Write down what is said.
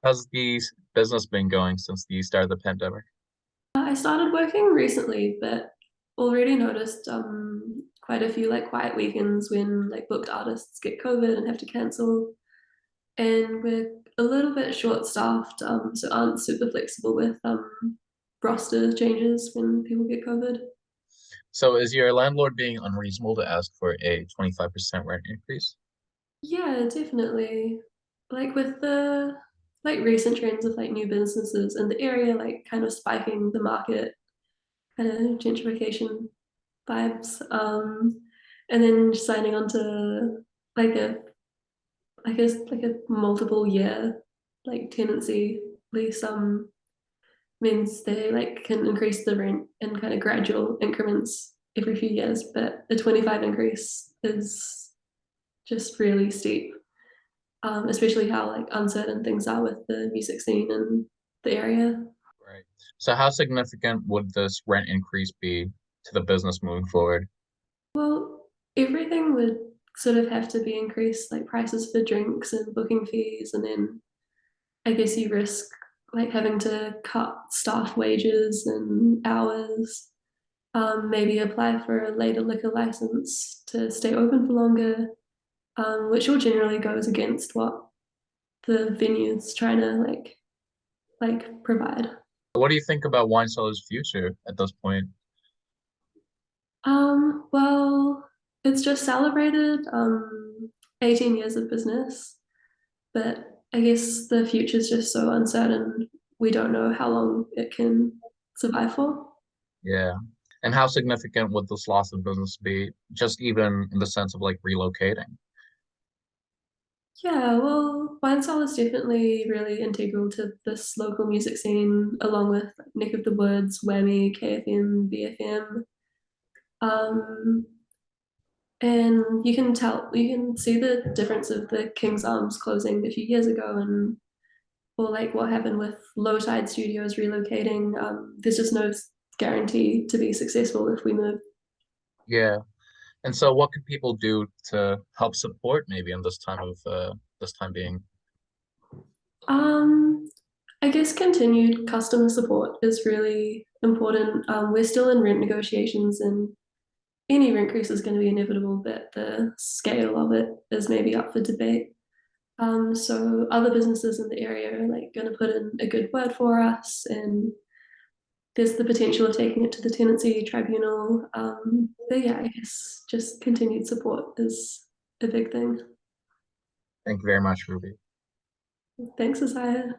How's the business been going since the start of the pandemic? I started working recently, but already noticed quite a few like quiet weekends when like booked artists get COVID and have to cancel. And we're a little bit short-staffed, so aren't super flexible with roster changes when people get COVID. So is your landlord being unreasonable to ask for a 25% rent increase? Yeah, definitely. Like with the like recent trends of like new businesses in the area, like kind of spiking the market, kind of gentrification vibes. And then signing on to like a like a multiple year like tenancy lease means they like can increase the rent in kind of gradual increments every few years, but the 25 increase is just really steep. Especially how like uncertain things are with the music scene in the area. Right. So how significant would this rent increase be to the business moving forward? Well, everything would sort of have to be increased, like prices for drinks and booking fees, and then I guess you risk like having to cut staff wages and hours, maybe apply for a later liquor license to stay open for longer, which all generally goes against what the venue's trying to like provide. What do you think about Wine Cellar's future at this point? Well, it's just celebrated 18 years of business, but I guess the future's just so uncertain. We don't know how long it can survive for. Yeah. And how significant would this loss of business be, just even in the sense of like relocating? Yeah, well, Wine is definitely really integral to this local music scene, along with Nick of the Woods, Whammy, KFM, BFM. Um, and you can see the difference of the King's Arms closing a few years ago and or like what happened with Low Tide Studios relocating. There's just no guarantee to be successful if we move. Yeah. And so what could people do to help support maybe in this time of this time being? Um, I guess continued customer support is really important. We're still in rent negotiations, and any rent increase is going to be inevitable, but the scale of it is maybe up for debate. So other businesses in the area are like going to put in a good word for us, and there's the potential of taking it to the tenancy tribunal. But yeah, I guess just continued support is a big thing. Thank you very much, Ruby. Thanks, Isaiah.